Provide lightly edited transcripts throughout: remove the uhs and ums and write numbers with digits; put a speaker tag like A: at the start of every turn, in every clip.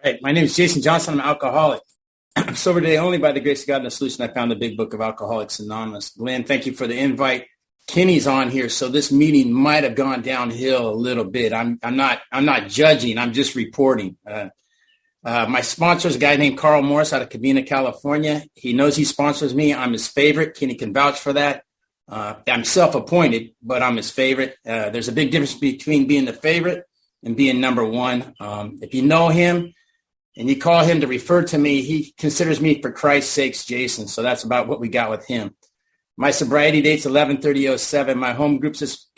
A: Right. My name is Jason Johnson. I'm an alcoholic. I'm sober today only by the grace of God and the solution. I found the big book of Alcoholics Anonymous. Glenn, thank you for the invite. Kenny's on here, so this meeting might have gone downhill a little bit. I'm not judging. I'm just reporting. My sponsor is a guy named Carl Morris out of Covina, California. He knows he sponsors me. I'm his favorite. Kenny can vouch for that. I'm self-appointed, but I'm his favorite. There's a big difference between being the favorite and being number one. If you know him and you call him to refer to me, he considers me, for Christ's sakes, Jason. So that's about what we got with him. My sobriety date's 11/30/07. My home group's this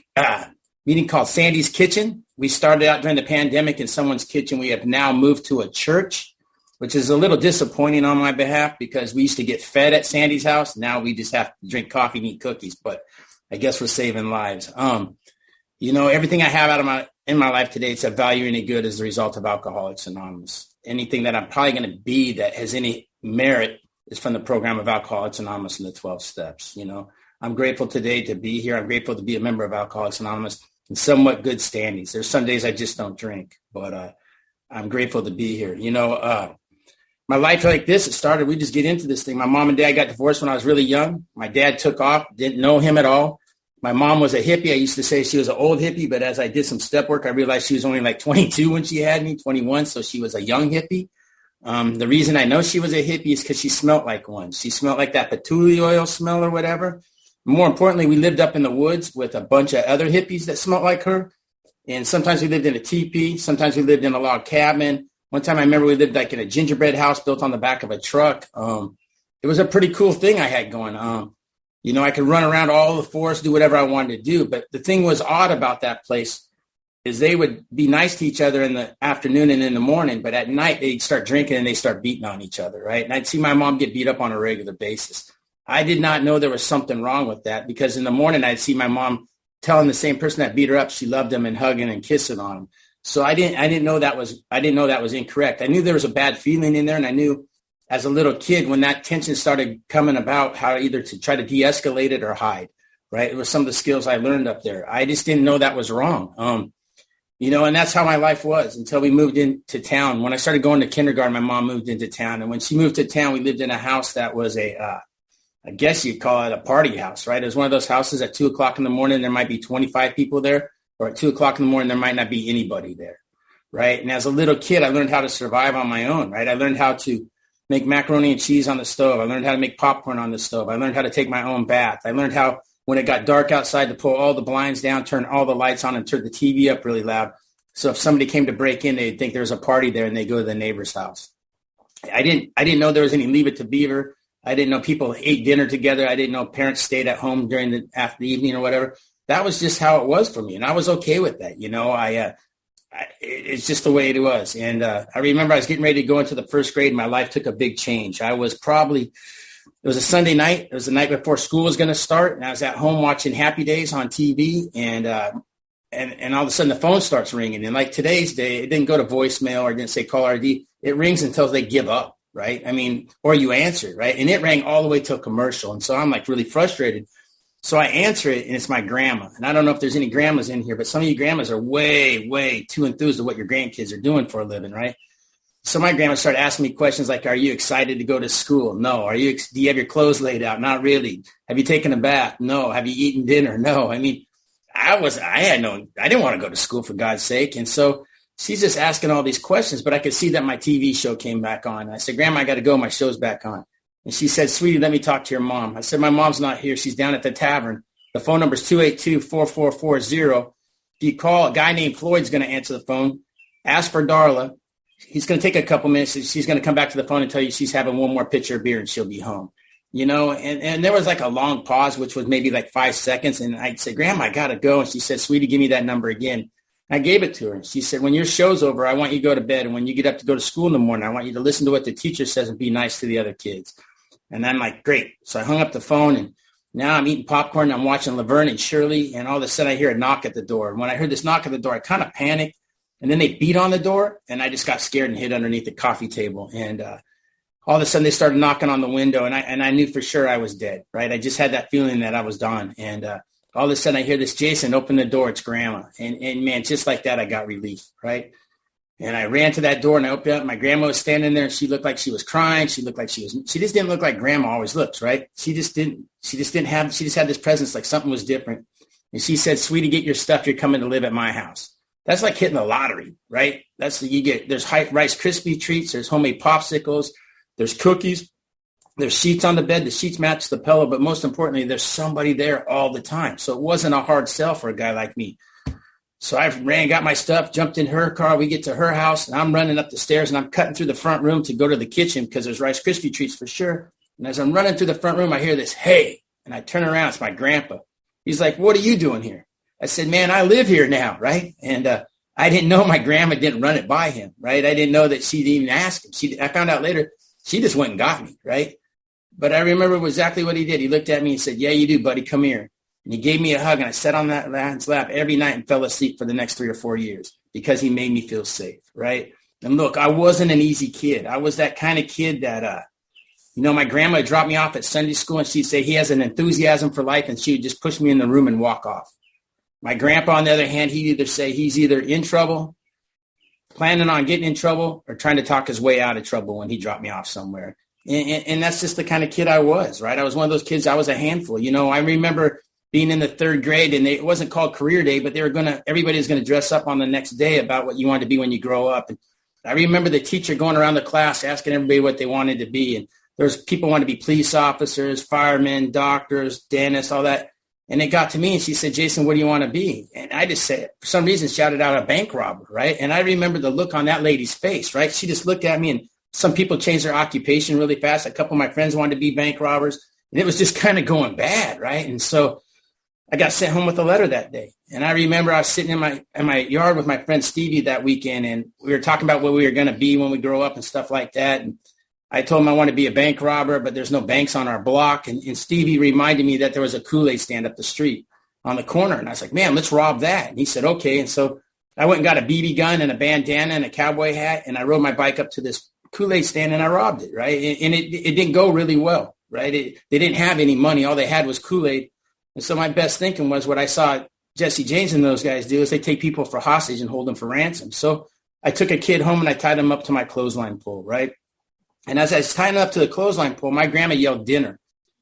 A: meeting called Sandy's Kitchen. We started out during the pandemic in someone's kitchen. We have now moved to a church, which is a little disappointing on my behalf because we used to get fed at Sandy's house. Now we just have to drink coffee and eat cookies, but I guess we're saving lives. Everything I have in my life today, it's of value and any good as a result of Alcoholics Anonymous. Anything that I'm probably going to be that has any merit is from the program of Alcoholics Anonymous and the 12 steps. I'm grateful today to be here. I'm grateful to be a member of Alcoholics Anonymous in somewhat good standings. There's some days I just don't drink, but I'm grateful to be here. My life like this, it started, we just get into this thing. My mom and dad got divorced when I was really young. My dad took off, didn't know him at all. My mom was a hippie. I used to say she was an old hippie, but as I did some step work, I realized she was only like 22 when she had me, 21. So she was a young hippie. The reason I know she was a hippie is because she smelled like one. She smelled like that patchouli oil smell or whatever. More importantly, we lived up in the woods with a bunch of other hippies that smelled like her. And sometimes we lived in a teepee. Sometimes we lived in a log cabin. One time I remember we lived like in a gingerbread house built on the back of a truck. It was a pretty cool thing I had going on. I could run around all the forest, do whatever I wanted to do. But the thing was odd about that place is they would be nice to each other in the afternoon and in the morning, but at night they'd start drinking and they start beating on each other, right? And I'd see my mom get beat up on a regular basis. I did not know there was something wrong with that because in the morning I'd see my mom telling the same person that beat her up she loved him and hugging and kissing on him. So I didn't know that was incorrect. I knew there was a bad feeling in there, and I knew as a little kid when that tension started coming about how either to try to de-escalate it or hide, right? It was some of the skills I learned up there. I just didn't know that was wrong. And that's how my life was until we moved into town. When I started going to kindergarten, my mom moved into town. And when she moved to town, we lived in a house that was I guess you'd call it a party house, right? It was one of those houses at 2:00 in the morning, there might be 25 people there, or at 2:00 in the morning, there might not be anybody there, right? And as a little kid, I learned how to survive on my own, right? I learned how to make macaroni and cheese on the stove. I learned how to make popcorn on the stove. I learned how to take my own bath. I learned how, when it got dark outside, to pull all the blinds down, turn all the lights on, and turn the TV up really loud. So if somebody came to break in, they'd think there was a party there and they'd go to the neighbor's house. I didn't know there was any Leave It to Beaver. I didn't know people ate dinner together. I didn't know parents stayed at home during after the evening or whatever. That was just how it was for me. And I was okay with that. It's just the way it was. And I remember I was getting ready to go into the first grade. And my life took a big change. It was a Sunday night. It was the night before school was going to start. And I was at home watching Happy Days on TV. And all of a sudden the phone starts ringing. And like today's day, it didn't go to voicemail or it didn't say call ID. It rings until they give up, right? Or you answer, right? And it rang all the way to a commercial. And so I'm like really frustrated. So I answer it, and it's my grandma. And I don't know if there's any grandmas in here, but some of you grandmas are way, way too enthused of what your grandkids are doing for a living, right? So my grandma started asking me questions like, are you excited to go to school? No. Do you have your clothes laid out? Not really. Have you taken a bath? No. Have you eaten dinner? No. I didn't want to go to school, for God's sake. And so she's just asking all these questions, but I could see that my TV show came back on. I said, Grandma, I got to go. My show's back on. And she said, sweetie, let me talk to your mom. I said, my mom's not here. She's down at the tavern. The phone number is 282-4440. If you call, a guy named Floyd's going to answer the phone. Ask for Darla. He's going to take a couple minutes. She's going to come back to the phone and tell you she's having one more pitcher of beer and she'll be home. And there was like a long pause, which was maybe like 5 seconds. And I'd say, Grandma, I got to go. And she said, sweetie, give me that number again. I gave it to her. She said, when your show's over, I want you to go to bed. And when you get up to go to school in the morning, I want you to listen to what the teacher says and be nice to the other kids. And I'm like, great. So I hung up the phone, and now I'm eating popcorn. I'm watching Laverne and Shirley, and all of a sudden I hear a knock at the door. And when I heard this knock at the door, I kind of panicked. And then they beat on the door, and I just got scared and hid underneath the coffee table. And all of a sudden they started knocking on the window, and I knew for sure I was dead, right? I just had that feeling that I was done. And all of a sudden I hear this, Jason, open the door. It's Grandma. And man, just like that, I got relief, right? And I ran to that door and I opened up. My grandma was standing there and she looked like she was crying. She looked like she just didn't look like grandma always looks, right? She just had this presence like something was different. And she said, "Sweetie, get your stuff. You're coming to live at my house." That's like hitting the lottery, right? There's Rice Krispie treats. There's homemade popsicles. There's cookies. There's sheets on the bed. The sheets match the pillow. But most importantly, there's somebody there all the time. So it wasn't a hard sell for a guy like me. So I ran, got my stuff, jumped in her car. We get to her house, and I'm running up the stairs, and I'm cutting through the front room to go to the kitchen because there's Rice Krispie treats for sure. And as I'm running through the front room, I hear this, "Hey," and I turn around. It's my grandpa. He's like, "What are you doing here?" I said, "Man, I live here now," right? And I didn't know my grandma didn't run it by him, right? I didn't know that she didn't even ask him. I found out later she just went and got me, right? But I remember exactly what he did. He looked at me and said, "Yeah, you do, buddy. Come here." And he gave me a hug, and I sat on that man's lap every night and fell asleep for the next 3 or 4 years because he made me feel safe, right? And look, I wasn't an easy kid. I was that kind of kid that, my grandma would drop me off at Sunday school, and she'd say he has an enthusiasm for life, and she would just push me in the room and walk off. My grandpa, on the other hand, he'd either say he's either in trouble, planning on getting in trouble, or trying to talk his way out of trouble when he dropped me off somewhere. And that's just the kind of kid I was, right? I was one of those kids. I was a handful. I remember being in the 3rd grade, and it wasn't called career day, but everybody was going to dress up on the next day about what you wanted to be when you grow up. And I remember the teacher going around the class asking everybody what they wanted to be. And there's people wanted to be police officers, firemen, doctors, dentists, all that. And it got to me, and she said, "Jason, what do you want to be?" And I just said, for some reason, shouted out a bank robber, right? And I remember the look on that lady's face, right? She just looked at me, and some people changed their occupation really fast. A couple of my friends wanted to be bank robbers, and it was just kind of going bad, right? And so I got sent home with a letter that day. And I remember I was sitting in my yard with my friend Stevie that weekend, and we were talking about what we were going to be when we grow up and stuff like that. And I told him I want to be a bank robber, but there's no banks on our block. And Stevie reminded me that there was a Kool-Aid stand up the street on the corner. And I was like, "Man, let's rob that." And he said, "Okay." And so I went and got a BB gun and a bandana and a cowboy hat, and I rode my bike up to this Kool-Aid stand, and I robbed it, right? And it didn't go really well, right? They didn't have any money. All they had was Kool-Aid. And so my best thinking was what I saw Jesse James and those guys do is they take people for hostage and hold them for ransom. So I took a kid home and I tied him up to my clothesline pole, right? And as I was tying up to the clothesline pole, my grandma yelled dinner.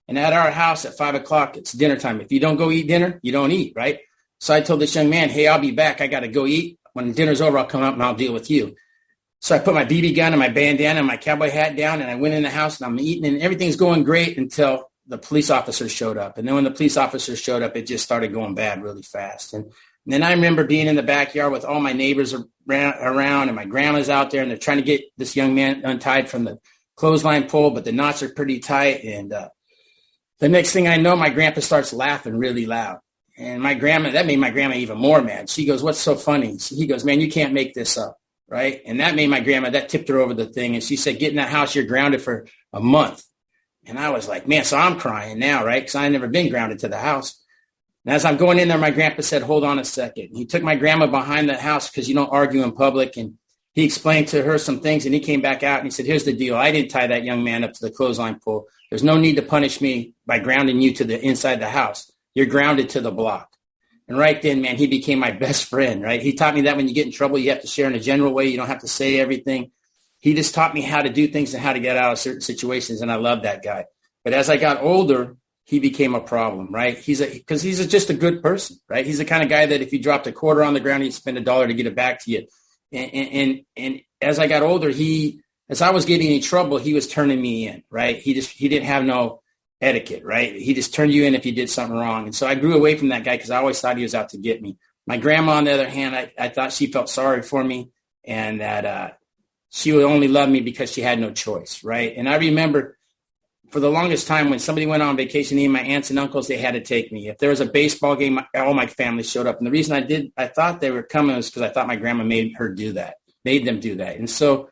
A: And at our house at 5 o'clock, it's dinner time. If you don't go eat dinner, you don't eat, right? So I told this young man, "Hey, I'll be back. I got to go eat. When dinner's over, I'll come up and I'll deal with you." So I put my BB gun and my bandana and my cowboy hat down, and I went in the house and I'm eating, and everything's going great until the police officers showed up. And then when the police officers showed up, it just started going bad really fast. And then I remember being in the backyard with all my neighbors around, and my grandma's out there, and they're trying to get this young man untied from the clothesline pole, but the knots are pretty tight. And the next thing I know, my grandpa starts laughing really loud. And that made my grandma even more mad. She goes, "What's so funny?" He goes, "Man, you can't make this up." Right? And that made my grandma, that tipped her over the thing. And she said, "Get in that house, you're grounded for a month." And I was like, man, so I'm crying now, right? Because I had never been grounded to the house. And as I'm going in there, my grandpa said, "Hold on a second." He took my grandma behind the house because you don't argue in public. And he explained to her some things, and he came back out and he said, "Here's the deal. I didn't tie that young man up to the clothesline pole. There's no need to punish me by grounding you to the inside the house. You're grounded to the block." And right then, man, he became my best friend, right? He taught me that when you get in trouble, you have to share in a general way. You don't have to say everything. He just taught me how to do things and how to get out of certain situations, and I love that guy. But as I got older, he became a problem, right? Because he's just a good person, right? He's the kind of guy that if you dropped a quarter on the ground, he'd spend $1 to get it back to you. And as I got older, as I was getting in trouble, he was turning me in, right? He didn't have no etiquette, right? He just turned you in if you did something wrong. And so I grew away from that guy because I always thought he was out to get me. My grandma, on the other hand, I thought she felt sorry for me, and that she would only love me because she had no choice, right? And I remember for the longest time when somebody went on vacation, me and my aunts and uncles, they had to take me. If there was a baseball game, all my family showed up. And the reason I thought they were coming was because I thought my grandma made them do that. And so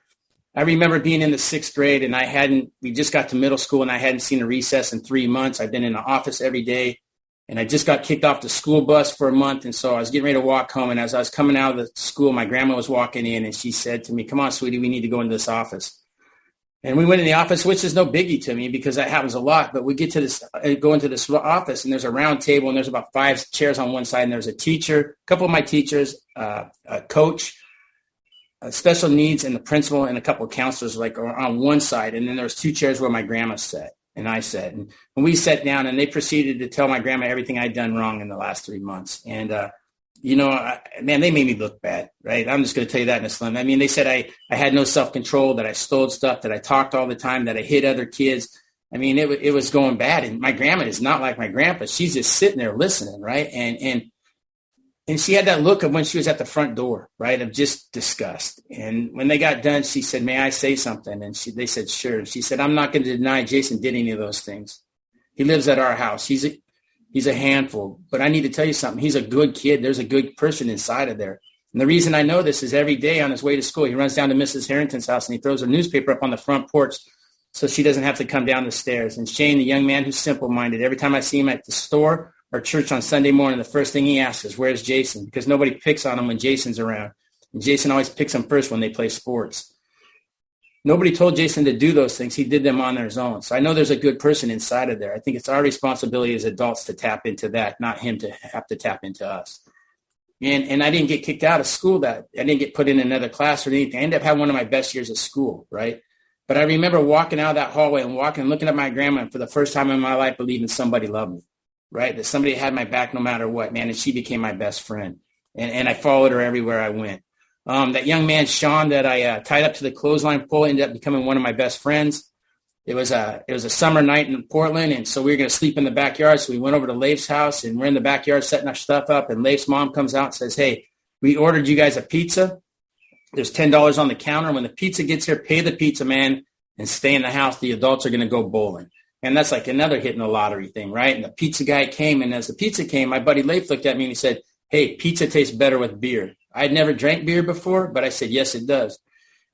A: I remember being in the 6th grade, and we just got to middle school, and I hadn't seen a recess in 3 months. I've been in the office every day, and I just got kicked off the school bus for a month. And so I was getting ready to walk home. And as I was coming out of the school, my grandma was walking in, and she said to me, "Come on, sweetie, we need to go into this office." And we went in the office, which is no biggie to me because that happens a lot. But we go into this office, and there's a round table, and there's about 5 chairs on one side, and there's a teacher, a couple of my teachers, a coach, special needs and the principal and a couple of counselors like are on one side. And then there was 2 chairs where my grandma sat and I sat. And when we sat down and they proceeded to tell my grandma everything I'd done wrong in the last 3 months. And, man, they made me look bad, right? I'm just going to tell you that in a slim. I mean, they said I had no self-control, that I stole stuff, that I talked all the time, that I hit other kids. I mean, it was going bad. And my grandma is not like my grandpa. She's just sitting there listening, right? And she had that look of when she was at the front door, right, of just disgust. And when they got done, she said, "May I say something?" And they said, "Sure." She said, "I'm not going to deny Jason did any of those things. He lives at our house. He's a handful. But I need to tell you something. He's a good kid. There's a good person inside of there." And the reason I know this is every day on his way to school, he runs down to Mrs. Harrington's house and he throws a newspaper up on the front porch so she doesn't have to come down the stairs. And Shane, the young man who's simple-minded, every time I see him at the store or church on Sunday morning, the first thing he asks is, "Where's Jason?" Because nobody picks on him when Jason's around. And Jason always picks him first when they play sports. Nobody told Jason to do those things. He did them on his own. So I know there's a good person inside of there. I think it's our responsibility as adults to tap into that, not him to have to tap into us. And I didn't get kicked out of school. I didn't get put in another class or anything. I ended up having one of my best years of school, right? But I remember walking out of that hallway and looking at my grandma, and for the first time in my life, believing somebody loved me, right? That somebody had my back no matter what, man. And she became my best friend. And I followed her everywhere I went. That young man, Sean, that I tied up to the clothesline pole, ended up becoming one of my best friends. It was a summer night in Portland, and so we were going to sleep in the backyard. So we went over to Leif's house, and we're in the backyard setting our stuff up, and Leif's mom comes out and says, "Hey, we ordered you guys a pizza. There's $10 on the counter. When the pizza gets here, pay the pizza man and stay in the house. The adults are going to go bowling." And that's like another hitting the lottery thing, right? And the pizza guy came, and as the pizza came, my buddy Leif looked at me and he said, "Hey, pizza tastes better with beer." I had never drank beer before, but I said, "Yes, it does."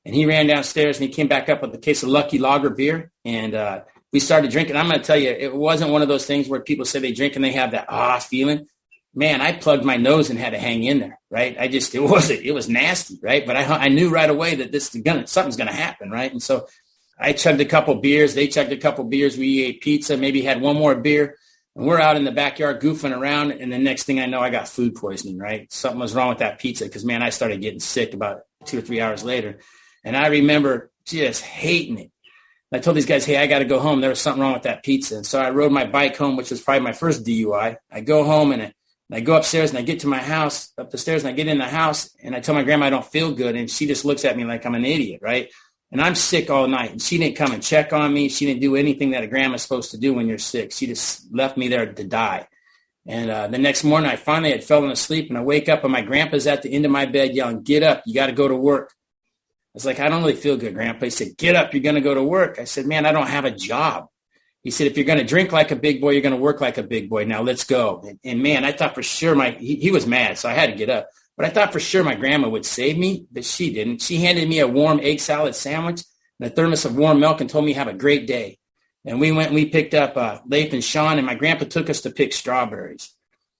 A: And he ran downstairs and he came back up with a case of Lucky Lager beer. And we started drinking. I'm going to tell you, it wasn't one of those things where people say they drink and they have that feeling. Man, I plugged my nose and had to hang in there, right? It was nasty, right? But I knew right away that something's going to happen, right? And so I chugged a couple beers. They chugged a couple beers. We ate pizza, maybe had one more beer. And we're out in the backyard goofing around. And the next thing I know, I got food poisoning, right? Something was wrong with that pizza because, man, I started getting sick about 2 or 3 hours later. And I remember just hating it. I told these guys, "Hey, I got to go home. There was something wrong with that pizza." And so I rode my bike home, which was probably my first DUI. I go home and I go upstairs and I get to my house, up the stairs, and I get in the house and I tell my grandma I don't feel good. And she just looks at me like I'm an idiot, right? And I'm sick all night. And she didn't come and check on me. She didn't do anything that a grandma's supposed to do when you're sick. She just left me there to die. And the next morning, I finally had fallen asleep, and I wake up, and my grandpa's at the end of my bed yelling, "Get up. You got to go to work." I was like, "I don't really feel good, Grandpa." He said, "Get up. You're going to go to work." I said, "Man, I don't have a job." He said, "If you're going to drink like a big boy, you're going to work like a big boy. Now let's go." And man, I thought for sure he was mad, so I had to get up. But I thought for sure my grandma would save me, but she didn't. She handed me a warm egg salad sandwich and a thermos of warm milk and told me have a great day. And we went and we picked up Leif and Sean, and my grandpa took us to pick strawberries.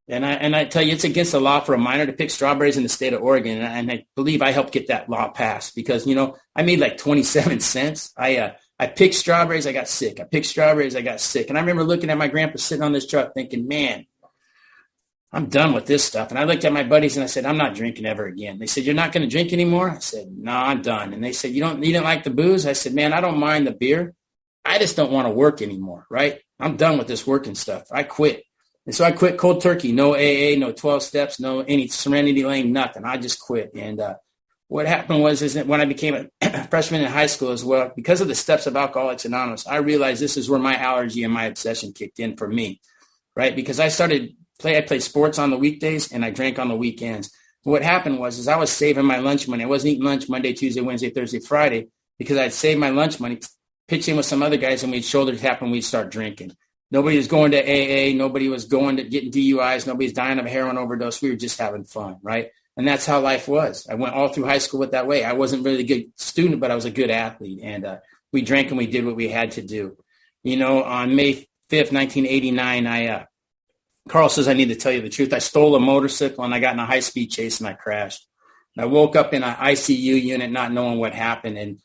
A: And I tell you, it's against the law for a minor to pick strawberries in the state of Oregon. And I believe I helped get that law passed because, I made like 27 cents. I picked strawberries. I got sick. I picked strawberries. I got sick. And I remember looking at my grandpa sitting on this truck thinking, man, I'm done with this stuff. And I looked at my buddies and I said, I'm not drinking ever again. They said, you're not going to drink anymore? I said, no, I'm done. And they said, you didn't like the booze? I said, man, I don't mind the beer. I just don't want to work anymore, right? I'm done with this working stuff. I quit. And so I quit cold turkey, no AA, no 12 steps, no any Serenity Lane, nothing. I just quit. And what happened is that when I became a freshman in high school as well, because of the steps of Alcoholics Anonymous, I realized this is where my allergy and my obsession kicked in for me, right? Because I played sports on the weekdays and I drank on the weekends. What happened was I was saving my lunch money. I wasn't eating lunch Monday, Tuesday, Wednesday, Thursday, Friday, because I'd saved my lunch money, pitch in with some other guys, and we'd shoulder tap and we'd start drinking. Nobody was going to AA. Nobody was going to getting DUIs. Nobody's dying of a heroin overdose. We were just having fun, right? And that's how life was. I went all through high school with that way. I wasn't really a good student, but I was a good athlete. And we drank and we did what we had to do. On May 5th, 1989, Carl says I need to tell you the truth. I stole a motorcycle and I got in a high-speed chase and I crashed. And I woke up in an ICU unit not knowing what happened. And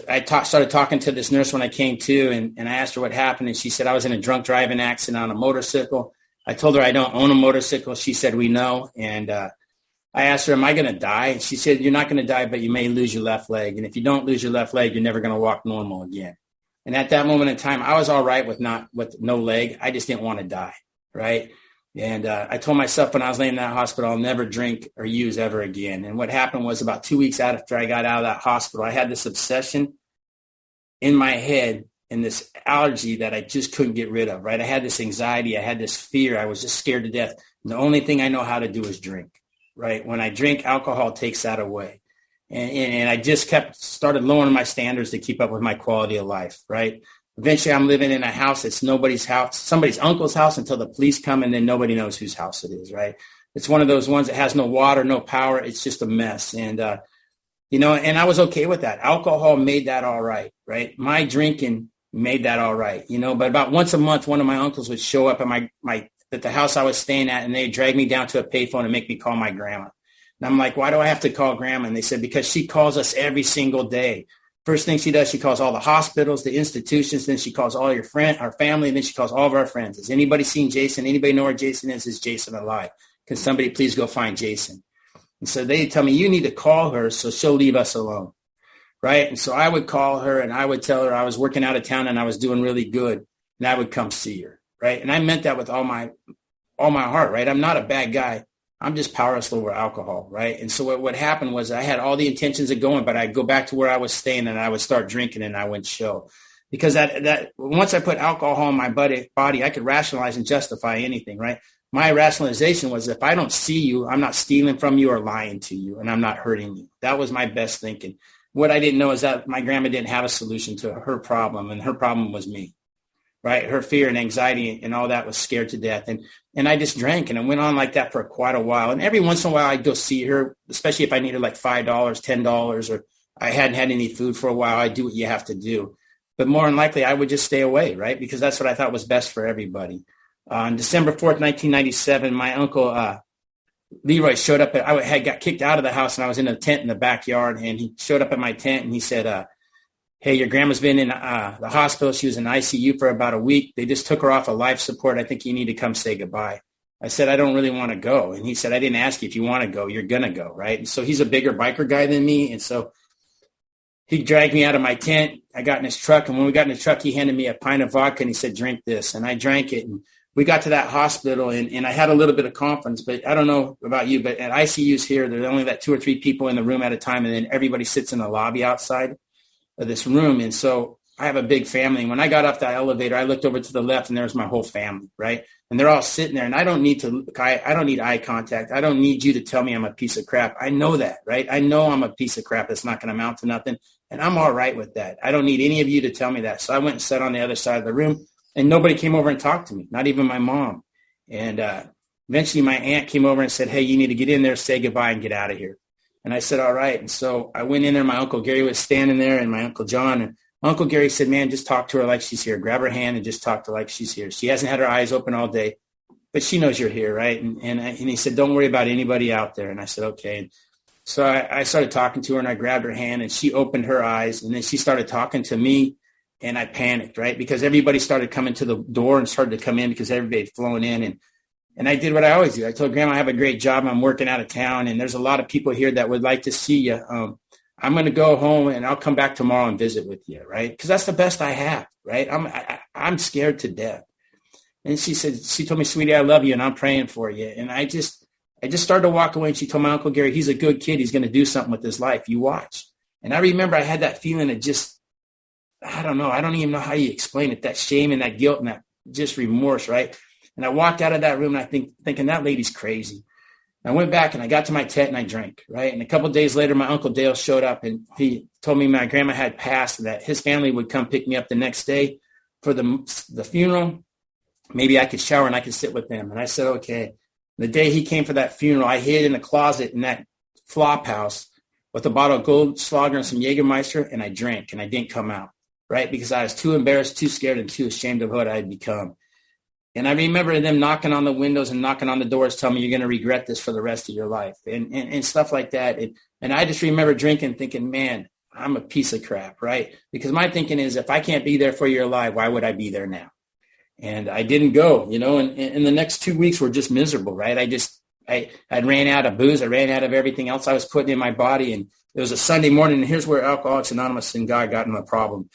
A: I started talking to this nurse when I came to, and I asked her what happened, and she said I was in a drunk driving accident on a motorcycle. I told her I don't own a motorcycle. She said, we know. And I asked her, am I going to die? And she said, you're not going to die, but you may lose your left leg. And if you don't lose your left leg, you're never going to walk normal again. And at that moment in time, I was all right with no leg. I just didn't want to die, right? And I told myself when I was laying in that hospital, I'll never drink or use ever again. And what happened was about 2 weeks after I got out of that hospital, I had this obsession in my head and this allergy that I just couldn't get rid of, right? I had this anxiety. I had this fear. I was just scared to death. And the only thing I know how to do is drink, right? When I drink, alcohol takes that away. And I just started lowering my standards to keep up with my quality of life, right? Eventually, I'm living in a house that's nobody's house, somebody's uncle's house until the police come, and then nobody knows whose house it is, right? It's one of those ones that has no water, no power. It's just a mess. And, and I was okay with that. Alcohol made that all right, right? My drinking made that all right, but about once a month, one of my uncles would show up at the house I was staying at, and they'd drag me down to a payphone and make me call my grandma. And I'm like, why do I have to call grandma? And they said, because she calls us every single day. First thing she does, she calls all the hospitals, the institutions, then she calls all our family, and then she calls all of our friends. Has anybody seen Jason? Anybody know where Jason is? Is Jason alive? Can somebody please go find Jason? And so they tell me, you need to call her so she'll leave us alone, right? And so I would call her, and I would tell her I was working out of town and I was doing really good, and I would come see her, right? And I meant that with all my heart, right? I'm not a bad guy. I'm just powerless over alcohol, right? And so what happened was I had all the intentions of going, but I'd go back to where I was staying and I would start drinking and I wouldn't show. Because that once I put alcohol in my body, I could rationalize and justify anything, right? My rationalization was if I don't see you, I'm not stealing from you or lying to you, and I'm not hurting you. That was my best thinking. What I didn't know is that my grandma didn't have a solution to her problem, and her problem was me. Right? Her fear and anxiety and all that was scared to death. And I just drank, and it went on like that for quite a while. And every once in a while I'd go see her, especially if I needed like $5, $10, or I hadn't had any food for a while. I'd do what you have to do. But more than likely I would just stay away, right? Because that's what I thought was best for everybody. On December 4th, 1997, my uncle Leroy showed up. I had got kicked out of the house, and I was in a tent in the backyard, and he showed up at my tent and he said, hey, your grandma's been in the hospital. She was in ICU for about a week. They just took her off of life support. I think you need to come say goodbye. I said, I don't really want to go. And he said, I didn't ask you if you want to go. You're going to go, right? And so he's a bigger biker guy than me. And so he dragged me out of my tent. I got in his truck. And when we got in the truck, he handed me a pint of vodka, and he said, drink this. And I drank it. And we got to that hospital, and I had a little bit of confidence. But I don't know about you, but at ICUs here, there's only that 2 or 3 people in the room at a time. And then everybody sits in the lobby outside of this room. And so I have a big family. When I got off that elevator, I looked over to the left, and there's my whole family, right? And they're all sitting there, and I don't need eye contact. I don't need you to tell me I'm a piece of crap. I know that, right? I know I'm a piece of crap that's not going to amount to nothing, and I'm all right with that. I don't need any of you to tell me that. So I went and sat on the other side of the room, and nobody came over and talked to me, not even my mom. And eventually my aunt came over and said, hey, you need to get in there, say goodbye, and get out of here. And I said, all right. And so I went in there. My Uncle Gary was standing there, and my Uncle John. And Uncle Gary said, man, just talk to her like she's here. Grab her hand and just talk to her like she's here. She hasn't had her eyes open all day, but she knows you're here, right? And he said, don't worry about anybody out there. And I said, okay. And so I started talking to her, and I grabbed her hand, and she opened her eyes, and then she started talking to me, and I panicked, right? Because everybody started coming to the door and started to come in because everybody had flown in. And I did what I always do. I told Grandma I have a great job. I'm working out of town, and there's a lot of people here that would like to see you. I'm going to go home, and I'll come back tomorrow and visit with you, right? Because that's the best I have, right? I'm scared to death. And she told me, sweetie, I love you, and I'm praying for you. And I just started to walk away, and she told my Uncle Gary, he's a good kid. He's going to do something with his life. You watch. And I remember I had that feeling of just, I don't know. I don't even know how you explain it, that shame and that guilt and that just remorse, right? And I walked out of that room, and I thinking that lady's crazy. I went back, and I got to my tent, and I drank, right? And a couple of days later, my Uncle Dale showed up, and he told me my grandma had passed, and that his family would come pick me up the next day for the funeral. Maybe I could shower and I could sit with them. And I said, okay. The day he came for that funeral, I hid in a closet in that flop house with a bottle of Goldschlager and some Jägermeister, and I drank, and I didn't come out, right? Because I was too embarrassed, too scared, and too ashamed of what I had become. And I remember them knocking on the windows and knocking on the doors, telling me you're going to regret this for the rest of your life and stuff like that. And I just remember drinking, thinking, man, I'm a piece of crap, right? Because my thinking is, if I can't be there for your life, why would I be there now? And I didn't go, and the next 2 weeks were just miserable, right? I ran out of booze. I ran out of everything else I was putting in my body. And it was a Sunday morning, and here's where Alcoholics Anonymous and God got in a problem.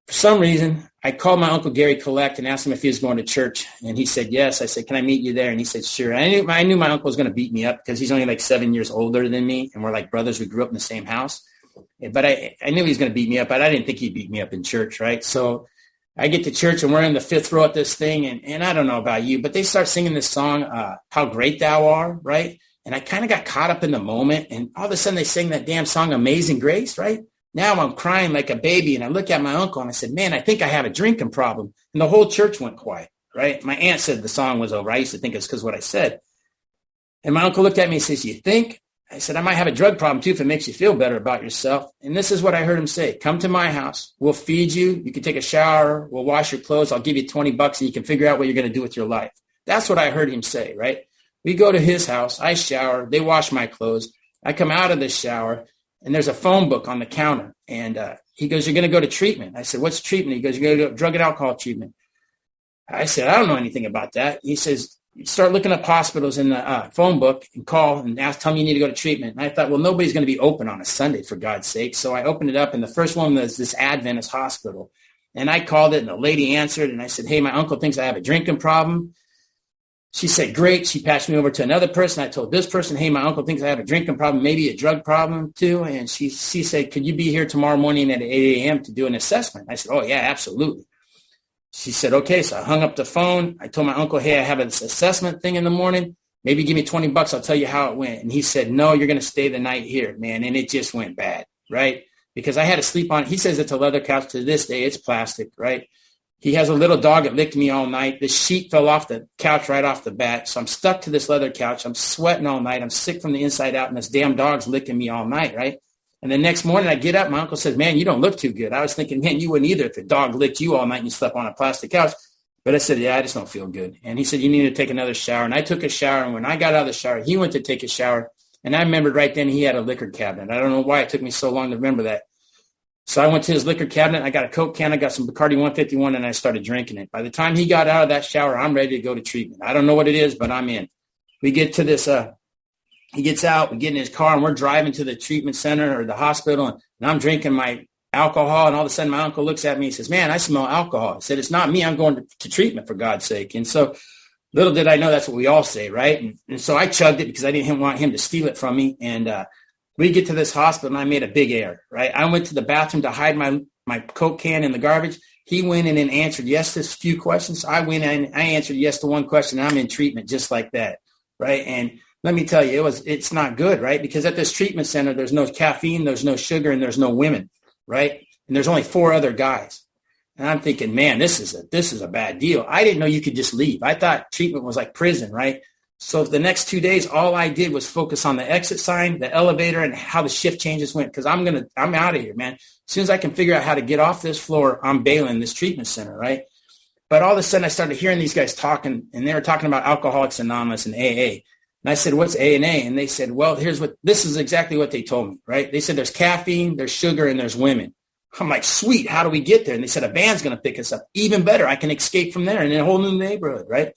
A: For some reason, I called my Uncle Gary Collect and asked him if he was going to church. And he said, yes. I said, can I meet you there? And he said, sure. I knew my uncle was going to beat me up because he's only like 7 years older than me. And we're like brothers. We grew up in the same house. But I knew he was going to beat me up, but I didn't think he'd beat me up in church, right? So I get to church, and we're in the fifth row at this thing. And I don't know about you, but they start singing this song, How Great Thou Art, right? And I kind of got caught up in the moment. And all of a sudden they sing that damn song, Amazing Grace, right? Now I'm crying like a baby, and I look at my uncle, and I said, man, I think I have a drinking problem. And the whole church went quiet, right? My aunt said the song was over. I used to think it's because of what I said. And my uncle looked at me and says, you think? I said, I might have a drug problem, too, if it makes you feel better about yourself. And this is what I heard him say. Come to my house. We'll feed you. You can take a shower. We'll wash your clothes. I'll give you $20, and you can figure out what you're going to do with your life. That's what I heard him say, right? We go to his house. I shower. They wash my clothes. I come out of the shower, and there's a phone book on the counter. And he goes, you're going to go to treatment. I said, what's treatment? He goes, you're going to go to drug and alcohol treatment. I said, I don't know anything about that. He says, you start looking up hospitals in the phone book and call and tell me you need to go to treatment. And I thought, well, nobody's going to be open on a Sunday, for God's sake. So I opened it up, and the first one was this Adventist hospital. And I called it, and the lady answered, and I said, hey, my uncle thinks I have a drinking problem. She said, great. She passed me over to another person. I told this person, hey, my uncle thinks I have a drinking problem, maybe a drug problem too. And she said, could you be here tomorrow morning at 8 a.m. to do an assessment? I said, oh, yeah, absolutely. She said, okay. So I hung up the phone. I told my uncle, hey, I have this assessment thing in the morning. Maybe give me $20. I'll tell you how it went. And he said, no, you're going to stay the night here, man. And it just went bad, right? Because I had to sleep on it. He says it's a leather couch. To this day, it's plastic, right? He has a little dog that licked me all night. The sheet fell off the couch right off the bat. So I'm stuck to this leather couch. I'm sweating all night. I'm sick from the inside out, and this damn dog's licking me all night, right? And the next morning I get up, my uncle says, man, you don't look too good. I was thinking, man, you wouldn't either if the dog licked you all night and you slept on a plastic couch. But I said, yeah, I just don't feel good. And he said, you need to take another shower. And I took a shower. And when I got out of the shower, he went to take a shower. And I remembered right then he had a liquor cabinet. I don't know why it took me so long to remember that. So I went to his liquor cabinet. I got a Coke can. I got some Bacardi 151, and I started drinking it. By the time he got out of that shower, I'm ready to go to treatment. I don't know what it is, but I'm in. We get to this, he gets out, we get in his car, and we're driving to the treatment center or the hospital, and I'm drinking my alcohol, and all of a sudden my uncle looks at me and says, man, I smell alcohol. I said, it's not me. I'm going to treatment, for God's sake. And so little did I know that's what we all say, right? And so I chugged it because I didn't want him to steal it from me. And we get to this hospital, and I made a big error, right? I went to the bathroom to hide my Coke can in the garbage. He went in and answered yes to a few questions. I went in, I answered yes to one question, and I'm in treatment just like that, right? And let me tell you, it's not good, right? Because at this treatment center, there's no caffeine, there's no sugar, and there's no women, right? And there's only 4 other guys. And I'm thinking, man, this is a bad deal. I didn't know you could just leave. I thought treatment was like prison, right? So the next 2 days, all I did was focus on the exit sign, the elevator, and how the shift changes went. Because I'm out of here, man. As soon as I can figure out how to get off this floor, I'm bailing this treatment center, right? But all of a sudden, I started hearing these guys talking, and they were talking about Alcoholics Anonymous and AA. And I said, what's A and A? And they said, well, this is exactly what they told me, right? They said there's caffeine, there's sugar, and there's women. I'm like, sweet, how do we get there? And they said, a van's going to pick us up. Even better, I can escape from there in a whole new neighborhood, right?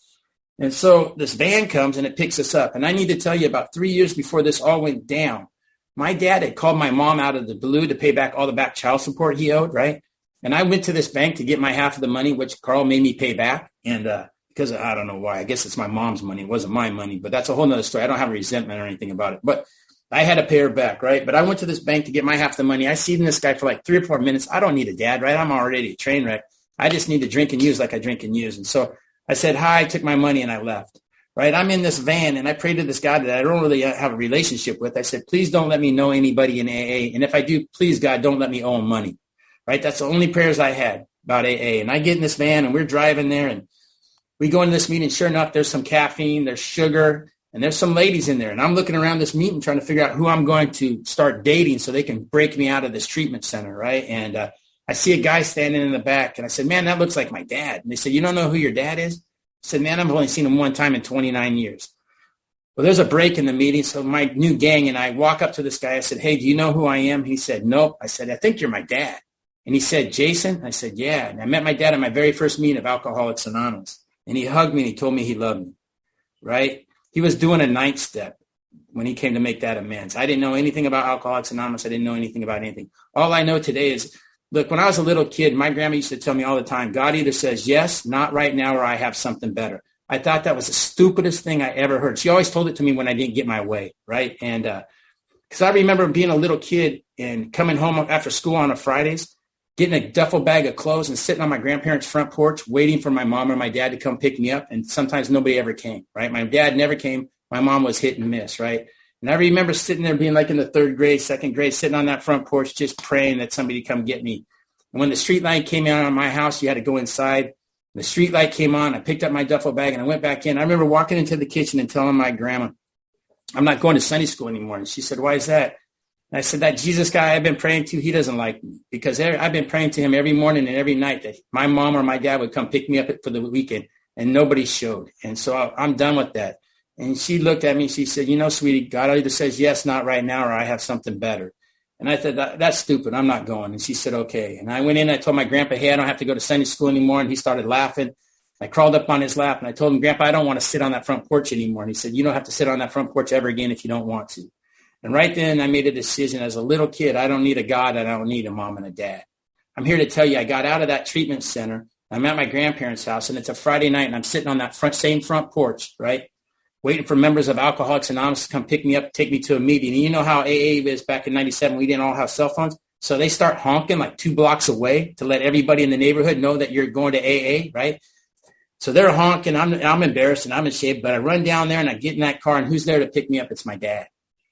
A: And so this van comes and it picks us up. And I need to tell you, about 3 years before this all went down, my dad had called my mom out of the blue to pay back all the back child support he owed, right? And I went to this bank to get my half of the money, which Carl made me pay back. And because I don't know why. I guess it's my mom's money. It wasn't my money, but that's a whole nother story. I don't have a resentment or anything about it. But I had to pay her back, right? But I went to this bank to get my half of the money. I seen this guy for like 3 or 4 minutes. I don't need a dad, right? I'm already a train wreck. I just need to drink and use like I drink and use. And so I said, hi, I took my money, and I left, right? I'm in this van, and I prayed to this guy that I don't really have a relationship with. I said, please don't let me know anybody in AA. And if I do, please, God, don't let me owe him money, right? That's the only prayers I had about AA. And I get in this van, and we're driving there, and we go into this meeting. Sure enough, there's some caffeine, there's sugar, and there's some ladies in there. And I'm looking around this meeting trying to figure out who I'm going to start dating so they can break me out of this treatment center, right? And I see a guy standing in the back, and I said, man, that looks like my dad. And they said, you don't know who your dad is? I said, man, I've only seen him one time in 29 years. Well, there's a break in the meeting, so my new gang and I walk up to this guy. I said, hey, do you know who I am? He said, nope. I said, I think you're my dad. And he said, Jason? I said, yeah. And I met my dad at my very first meeting of Alcoholics Anonymous. And he hugged me, and he told me he loved me, right? He was doing a 9th step when he came to make that amends. I didn't know anything about Alcoholics Anonymous. I didn't know anything about anything. All I know today is, look, when I was a little kid, my grandma used to tell me all the time, God either says yes, not right now, or I have something better. I thought that was the stupidest thing I ever heard. She always told it to me when I didn't get my way, right? And because I remember being a little kid and coming home after school on a Fridays, getting a duffel bag of clothes and sitting on my grandparents' front porch waiting for my mom or my dad to come pick me up. And sometimes nobody ever came, right? My dad never came. My mom was hit and miss, right? And I remember sitting there being like in the 3rd grade, 2nd grade, sitting on that front porch just praying that somebody come get me. And when the street light came on my house, you had to go inside. The street light came on. I picked up my duffel bag and I went back in. I remember walking into the kitchen and telling my grandma, I'm not going to Sunday school anymore. And she said, why is that? And I said, that Jesus guy I've been praying to, he doesn't like me, because I've been praying to him every morning and every night that my mom or my dad would come pick me up for the weekend, and nobody showed. And so I'm done with that. And she looked at me. She said, sweetie, God either says yes, not right now, or I have something better. And I said, that's stupid. I'm not going. And she said, okay. And I went in. I told my grandpa, hey, I don't have to go to Sunday school anymore. And he started laughing. I crawled up on his lap and I told him, Grandpa, I don't want to sit on that front porch anymore. And he said, you don't have to sit on that front porch ever again if you don't want to. And right then I made a decision as a little kid. I don't need a God. I don't need a mom and a dad. I'm here to tell you, I got out of that treatment center. I'm at my grandparents' house, and it's a Friday night, and I'm sitting on that same front porch, right, waiting for members of Alcoholics Anonymous to come pick me up, take me to a meeting. And you know how AA is back in 97. We didn't all have cell phones. So they start honking like 2 blocks away to let everybody in the neighborhood know that you're going to AA, right? So they're honking. I'm embarrassed and I'm ashamed, but I run down there and I get in that car, and who's there to pick me up? It's my dad,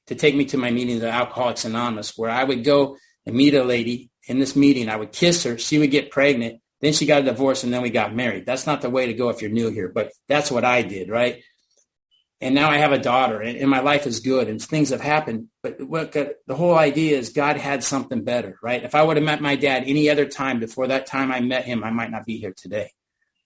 A: to take me to my meetings at Alcoholics Anonymous, where I would go and meet a lady in this meeting. I would kiss her. She would get pregnant. Then she got a divorce, and then we got married. That's not the way to go if you're new here, but that's what I did, right? And now I have a daughter, and my life is good, and things have happened. But the whole idea is God had something better, right? If I would have met my dad any other time before that time I met him, I might not be here today,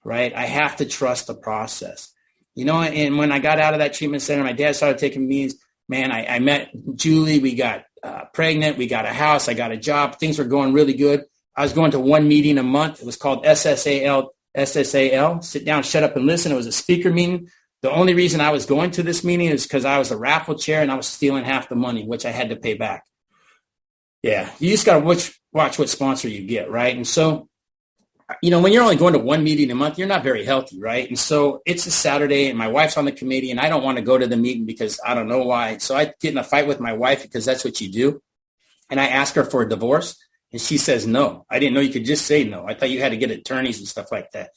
A: right? I have to trust the process. And when I got out of that treatment center, my dad started taking meetings. Man, I met Julie. We got pregnant. We got a house. I got a job. Things were going really good. I was going to one meeting a month. It was called SSAL, sit down, shut up, and listen. It was a speaker meeting. The only reason I was going to this meeting is because I was a raffle chair and I was stealing half the money, which I had to pay back. Yeah, you just got to watch what sponsor you get, right? And so, when you're only going to one meeting a month, you're not very healthy, right? And so it's a Saturday and my wife's on the committee and I don't want to go to the meeting because I don't know why. So I get in a fight with my wife because that's what you do. And I ask her for a divorce and she says no. I didn't know you could just say no. I thought you had to get attorneys and stuff like that.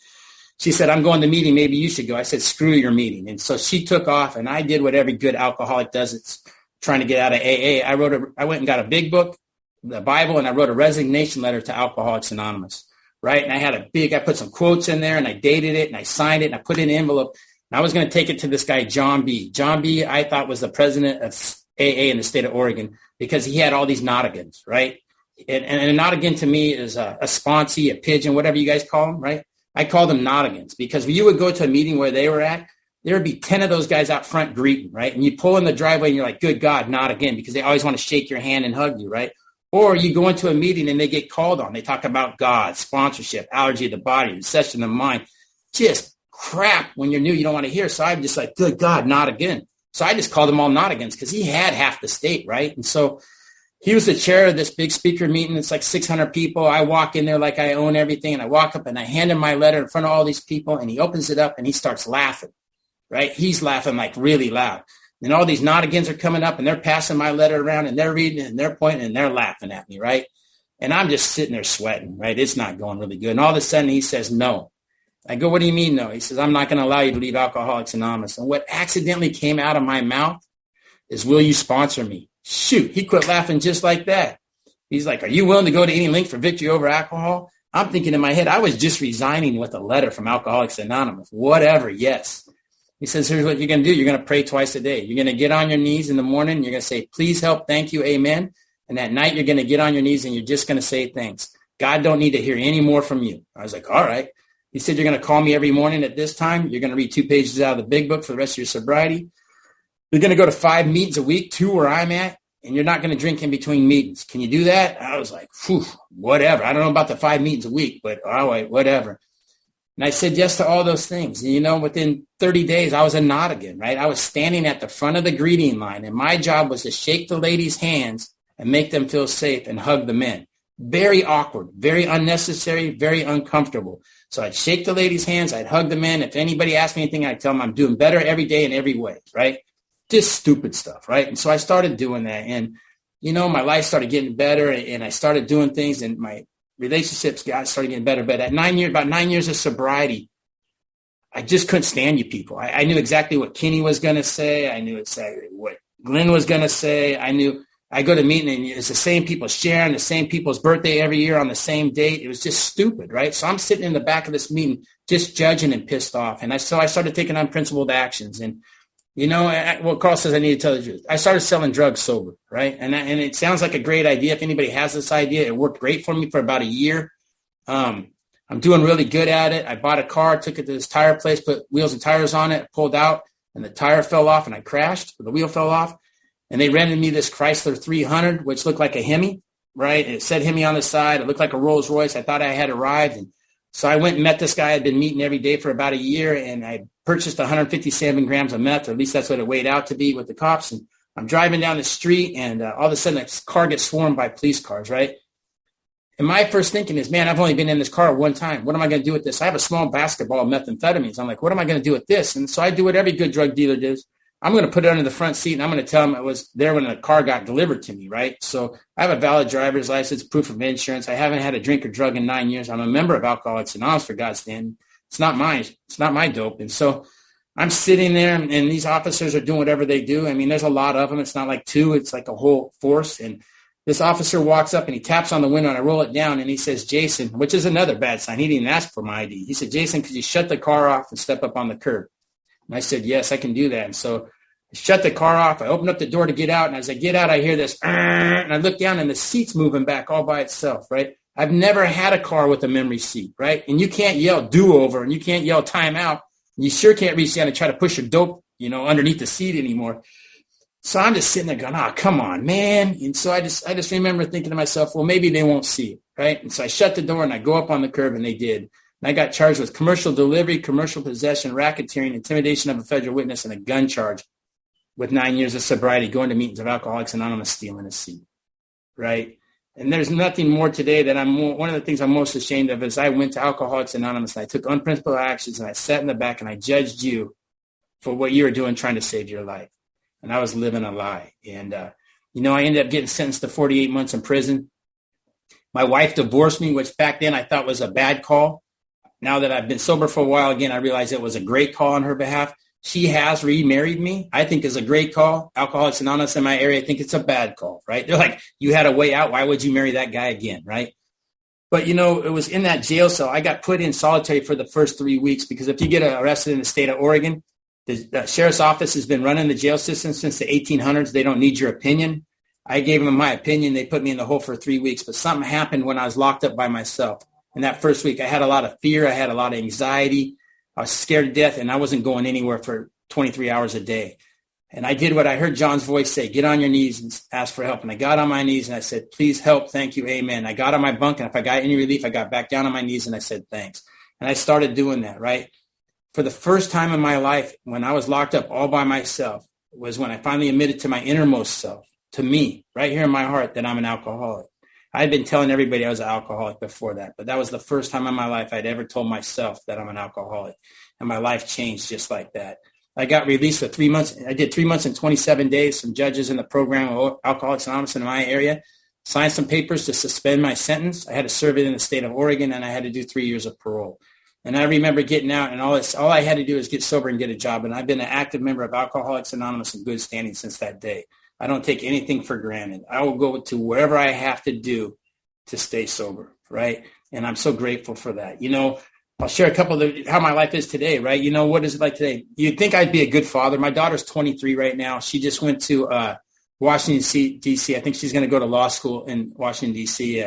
A: She said, I'm going to the meeting. Maybe you should go. I said, screw your meeting. And so she took off and I did what every good alcoholic does. It's trying to get out of AA. I went and got a big book, the Bible, and I wrote a resignation letter to Alcoholics Anonymous. Right. And I put some quotes in there and I dated it and I signed it and I put it in an envelope. And I was going to take it to this guy, John B. John B., I thought was the president of AA in the state of Oregon because he had all these naughtigans, right? And a naughtigan to me is a sponsee, a pigeon, whatever you guys call them, right? I call them naughtigans because when you would go to a meeting where they were at, there would be 10 of those guys out front greeting, right? And you pull in the driveway and you're like, good God, not again, because they always want to shake your hand and hug you, right? Or you go into a meeting and they get called on. They talk about God, sponsorship, allergy of the body, recession of the mind. Just crap when you're new, you don't want to hear. So I'm just like, good God, not again. So I just called them all not agains because he had half the state, right? And so he was the chair of this big speaker meeting. It's like 600 people. I walk in there like I own everything. And I walk up and I hand him my letter in front of all these people. And he opens it up and he starts laughing, right? He's laughing like really loud. And all these naughtigans are coming up and they're passing my letter around and they're reading it and they're pointing and they're laughing at me, right? And I'm just sitting there sweating, right? It's not going really good. And all of a sudden he says, no. I go, what do you mean no? He says, I'm not going to allow you to leave Alcoholics Anonymous. And what accidentally came out of my mouth is, will you sponsor me? Shoot, he quit laughing just like that. He's like, are you willing to go to any length for victory over alcohol? I'm thinking in my head, I was just resigning with a letter from Alcoholics Anonymous. Whatever, yes. He says, here's what you're going to do. You're going to pray twice a day. You're going to get on your knees in the morning. You're going to say, please help, thank you, amen. And at night, you're going to get on your knees and you're just going to say thanks. God don't need to hear any more from you. I was like, all right. He said, you're going to call me every morning at this time. You're going to read 2 pages out of the big book for the rest of your sobriety. You're going to go to 5 meetings a week, 2 where I'm at, and you're not going to drink in between meetings. Can you do that? I was like, whew, whatever. I don't know about the 5 meetings a week, but all right, whatever. And I said yes to all those things. And, within 30 days, I was a knot again, right? I was standing at the front of the greeting line, and my job was to shake the ladies' hands and make them feel safe and hug the men. Very awkward, very unnecessary, very uncomfortable. So I'd shake the ladies' hands. I'd hug the men. If anybody asked me anything, I'd tell them I'm doing better every day in every way, right? Just stupid stuff, right? And so I started doing that. And, my life started getting better, and I started doing things, and my relationships started getting better. But at about 9 years of sobriety, I just couldn't stand you people. I knew exactly what Kenny was going to say. I knew exactly what Glenn was going to say. I go to meeting, and it's the same people sharing the same people's birthday every year on the same date. It was just stupid, right? So I'm sitting in the back of this meeting just judging and pissed off. And so I started taking unprincipled actions. And, Carl says I need to tell the truth. I started selling drugs sober, right? And it sounds like a great idea. If anybody has this idea, it worked great for me for about a year. I'm doing really good at it. I bought a car, took it to this tire place, put wheels and tires on it, pulled out, and the tire fell off, and I crashed. The wheel fell off. And they rented me this Chrysler 300, which looked like a Hemi, right? It said Hemi on the side. It looked like a Rolls Royce. I thought I had arrived. And so I went and met this guy I'd been meeting every day for about a year, and I purchased 157 grams of meth, or at least that's what it weighed out to be with the cops. And I'm driving down the street, and all of a sudden, a car gets swarmed by police cars, right? And my first thinking is, man, I've only been in this car one time. What am I going to do with this? I have a small basketball of methamphetamines. I'm like, what am I going to do with this? And so I do what every good drug dealer does. I'm going to put it under the front seat, and I'm going to tell them I was there when the car got delivered to me, right? So I have a valid driver's license, proof of insurance. I haven't had a drink or drug in 9 years. I'm a member of Alcoholics Anonymous, for God's sake. It's not mine. It's not my dope. And so I'm sitting there, and these officers are doing whatever they do. I mean, there's a lot of them. It's not like two. It's like a whole force. And this officer walks up, and he taps on the window, and I roll it down, and he says, Jason, which is another bad sign. He didn't ask for my ID. He said, Jason, could you shut the car off and step up on the curb? And I said, yes, I can do that. And so I shut the car off. I opened up the door to get out. And as I get out, I hear this, and I look down, and the seat's moving back all by itself, right? I've never had a car with a memory seat, right? And you can't yell do-over, and you can't yell time out. And you sure can't reach down and try to push your dope, underneath the seat anymore. So I'm just sitting there going, come on, man. And so I just remember thinking to myself, well, maybe they won't see it, right? And so I shut the door, and I go up on the curb, and they did. And I got charged with commercial delivery, commercial possession, racketeering, intimidation of a federal witness, and a gun charge with 9 years of sobriety, going to meetings of Alcoholics Anonymous, stealing a seat, right? And there's nothing more today that one of the things I'm most ashamed of is I went to Alcoholics Anonymous, and I took unprincipled actions, and I sat in the back, and I judged you for what you were doing trying to save your life. And I was living a lie. And, I ended up getting sentenced to 48 months in prison. My wife divorced me, which back then I thought was a bad call. Now that I've been sober for a while, again, I realized it was a great call on her behalf. She has remarried me. I think it's a great call. Alcoholics Anonymous in my area, I think it's a bad call, right? They're like, you had a way out. Why would you marry that guy again, right? But, it was in that jail cell. I got put in solitary for the first 3 weeks because if you get arrested in the state of Oregon, the sheriff's office has been running the jail system since the 1800s. They don't need your opinion. I gave them my opinion. They put me in the hole for 3 weeks. But something happened when I was locked up by myself. In that first week, I had a lot of fear. I had a lot of anxiety. I was scared to death, and I wasn't going anywhere for 23 hours a day. And I did what I heard John's voice say, get on your knees and ask for help. And I got on my knees, and I said, please help, thank you, amen. I got on my bunk, and if I got any relief, I got back down on my knees, and I said, thanks. And I started doing that, right? For the first time in my life, when I was locked up all by myself, was when I finally admitted to my innermost self, to me, right here in my heart, that I'm an alcoholic. I had been telling everybody I was an alcoholic before that, but that was the first time in my life I'd ever told myself that I'm an alcoholic, and my life changed just like that. I got released for 3 months. I did 3 months and 27 days. Some judges in the program of Alcoholics Anonymous in my area signed some papers to suspend my sentence. I had to serve it in the state of Oregon, and I had to do 3 years of parole. And I remember getting out, and all I had to do is get sober and get a job. And I've been an active member of Alcoholics Anonymous in good standing since that day. I don't take anything for granted. I will go to wherever I have to do to stay sober, right? And I'm so grateful for that. I'll share a couple of how my life is today, right? What is it like today? You'd think I'd be a good father. My daughter's 23 right now. She just went to Washington, D.C. I think she's going to go to law school in Washington, D.C.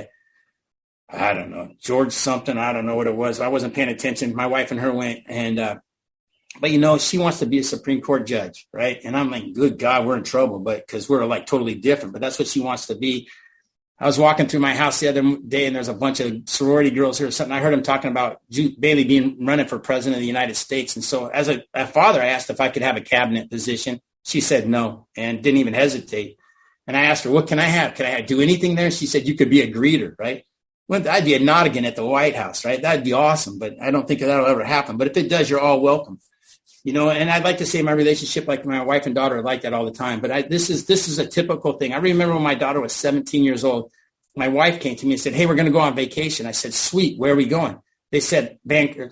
A: I don't know, George something. I don't know what it was. I wasn't paying attention. My wife and her went. But she wants to be a Supreme Court judge, right? And I'm like, good God, we're in trouble, but because we're like totally different. But that's what she wants to be. I was walking through my house the other day, and there's a bunch of sorority girls here or something. I heard him talking about Bailey being running for president of the United States. And so as a father, I asked if I could have a cabinet position. She said no and didn't even hesitate. And I asked her, what can I have? Can I do anything there? She said, you could be a greeter, right? Well, I'd be a Nottigan at the White House, right? That'd be awesome, but I don't think that'll ever happen. But if it does, you're all welcome. And I'd like to say my relationship, like my wife and daughter, are like that all the time. But this is a typical thing. I remember when my daughter was 17 years old, my wife came to me and said, hey, we're going to go on vacation. I said, sweet. Where are we going? They said,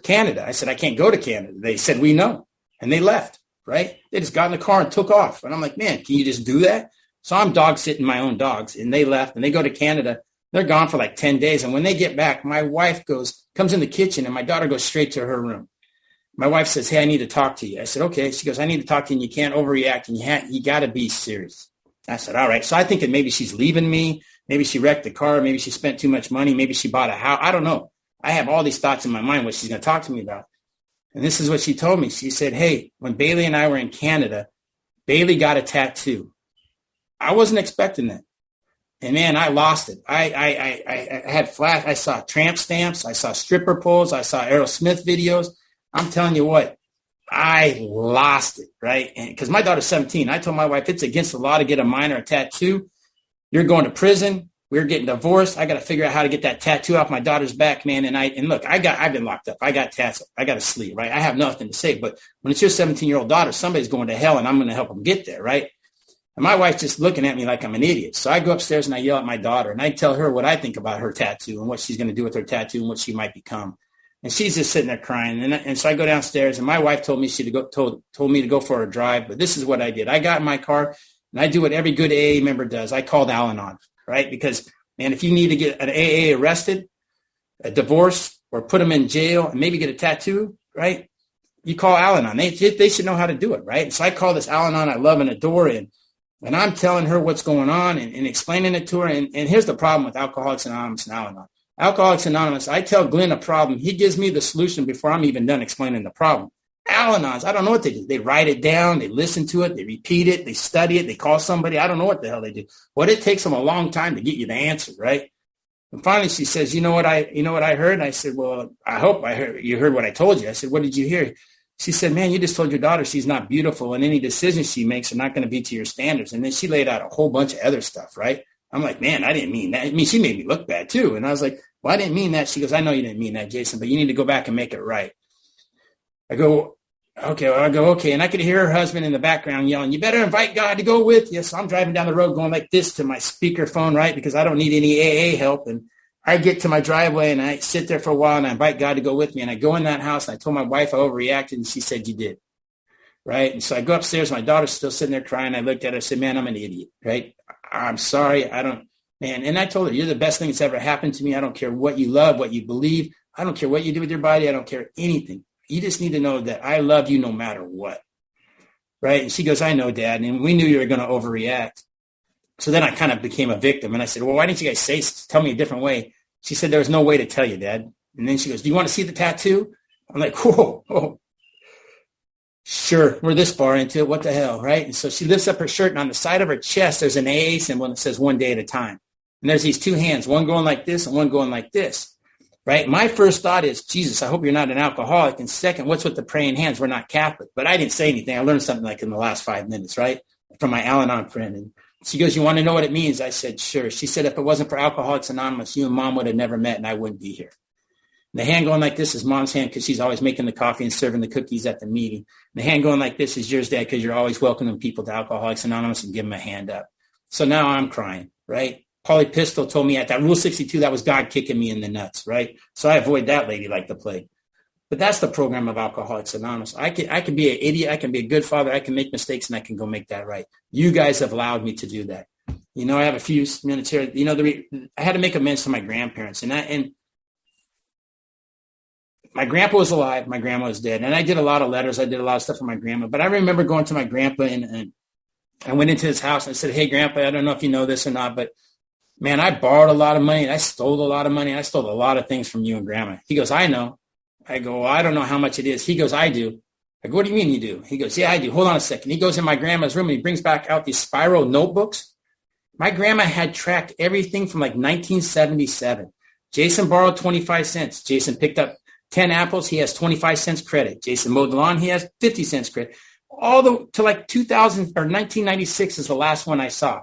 A: Canada. I said, I can't go to Canada. They said, we know. And they left, right? They just got in the car and took off. And I'm like, man, can you just do that? So I'm dog sitting my own dogs, and they left, and they go to Canada. They're gone for like 10 days. And when they get back, my wife comes in the kitchen, and my daughter goes straight to her room. My wife says, hey, I need to talk to you. I said, okay. She goes, I need to talk to you, and you can't overreact, and you got to be serious. I said, all right. So I think that maybe she's leaving me. Maybe she wrecked the car. Maybe she spent too much money. Maybe she bought a house. I don't know. I have all these thoughts in my mind, what she's going to talk to me about. And this is what she told me. She said, hey, when Bailey and I were in Canada, Bailey got a tattoo. I wasn't expecting that. And man, I lost it. I had flash. I saw tramp stamps. I saw stripper poles. I saw Aerosmith videos. I'm telling you what, I lost it, right? And because my daughter's 17, I told my wife, it's against the law to get a minor a tattoo. You're going to prison. We're getting divorced. I got to figure out how to get that tattoo off my daughter's back, man. And look, I've been locked up. I got tats. I got to sleep, right? I have nothing to say. But when it's your 17-year-old daughter, somebody's going to hell, and I'm going to help them get there, right? And my wife's just looking at me like I'm an idiot. So I go upstairs and I yell at my daughter, and I tell her what I think about her tattoo and what she's going to do with her tattoo and what she might become. And she's just sitting there crying. And so I go downstairs, and my wife told me told me to go for a drive. But this is what I did. I got in my car, and I do what every good AA member does. I called Al-Anon, right? Because, man, if you need to get an AA arrested, a divorce, or put them in jail and maybe get a tattoo, right? You call Al-Anon. They should know how to do it, right? And so I call this Al-Anon I love and adore, and I'm telling her what's going on and explaining it to her. And here's the problem with Alcoholics Anonymous and Al-Anon. Alcoholics Anonymous, I tell Glenn a problem. He gives me the solution before I'm even done explaining the problem. Al-Anons, I don't know what they do. They write it down. They listen to it. They repeat it. They study it. They call somebody. I don't know what the hell they do. But it takes them a long time to get you the answer, right? And finally, she says, you know what I heard? And I said, well, I hope you heard what I told you. I said, what did you hear? She said, man, you just told your daughter she's not beautiful, and any decisions she makes are not going to be to your standards. And then she laid out a whole bunch of other stuff, right? I'm like, man, I didn't mean that. I mean, she made me look bad too. And I was like, well, I didn't mean that. She goes, I know you didn't mean that, Jason, but you need to go back and make it right. I go, okay. And I could hear her husband in the background yelling, you better invite God to go with you. So I'm driving down the road going like this to my speakerphone, right? Because I don't need any AA help. And I get to my driveway and I sit there for a while and I invite God to go with me. And I go in that house and I told my wife I overreacted, and she said, you did. Right. And so I go upstairs. My daughter's still sitting there crying. I looked at her. I said, man, I'm an idiot. Right. I'm sorry. Man. And I told her, you're the best thing that's ever happened to me. I don't care what you love, what you believe. I don't care what you do with your body. I don't care anything. You just need to know that I love you no matter what. Right. And she goes, I know, Dad. And we knew you were going to overreact. So then I kind of became a victim. And I said, well, why didn't you guys tell me a different way? She said, there was no way to tell you, Dad. And then she goes, do you want to see the tattoo? I'm like, whoa. Sure, we're this far into it. What the hell, right? And so she lifts up her shirt, and on the side of her chest, there's an AA symbol that says one day at a time. And there's these two hands, one going like this and one going like this, right? My first thought is, Jesus, I hope you're not an alcoholic. And second, what's with the praying hands? We're not Catholic. But I didn't say anything. I learned something like in the last 5 minutes, right? From my Al-Anon friend. And she goes, you want to know what it means? I said, sure. She said, if it wasn't for Alcoholics Anonymous, you and Mom would have never met, and I wouldn't be here. The hand going like this is Mom's hand because she's always making the coffee and serving the cookies at the meeting. The hand going like this is yours, Dad, because you're always welcoming people to Alcoholics Anonymous and give them a hand up. So now I'm crying, right? Paulie Pistol told me at that Rule 62, that was God kicking me in the nuts, right? So I avoid that lady like the plague. But that's the program of Alcoholics Anonymous. I can be an idiot. I can be a good father. I can make mistakes, and I can go make that right. You guys have allowed me to do that. You know, I have a few minutes here. You know, I had to make amends to my grandparents, and my grandpa was alive. My grandma was dead. And I did a lot of letters. I did a lot of stuff for my grandma. But I remember going to my grandpa, and I went into his house and I said, hey, Grandpa, I don't know if you know this or not, but, man, I borrowed a lot of money. I stole a lot of money. I stole a lot of things from you and Grandma. He goes, I know. I go, well, I don't know how much it is. He goes, I do. I go, what do you mean you do? He goes, yeah, I do. Hold on a second. He goes in my grandma's room, and he brings back out these spiral notebooks. My grandma had tracked everything from like 1977. Jason borrowed 25 cents. Jason picked up 10 apples. He has 25 cents credit. Jason mowed the lawn. He has 50 cents credit. All the to like 2000 or 1996 is the last one I saw.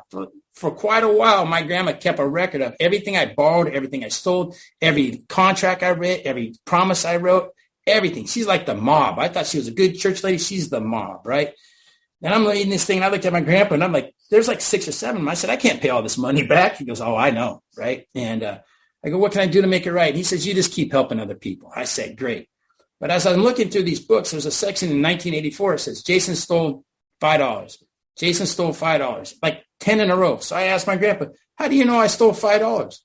A: For quite a while, my grandma kept a record of everything I borrowed, everything I stole, every contract I read, every promise I wrote, everything. She's like the mob. I thought she was a good church lady. She's the mob, right? And I'm reading this thing, and I looked at my grandpa, and I'm like, there's like 6 or 7 of them. I said, I can't pay all this money back. He goes, oh, I know, right? And I go, what can I do to make it right? And he says, you just keep helping other people. I said, great. But as I'm looking through these books, there's a section in 1984 that says, Jason stole $5. Jason stole $5, like 10 in a row. So I asked my grandpa, how do you know I stole $5?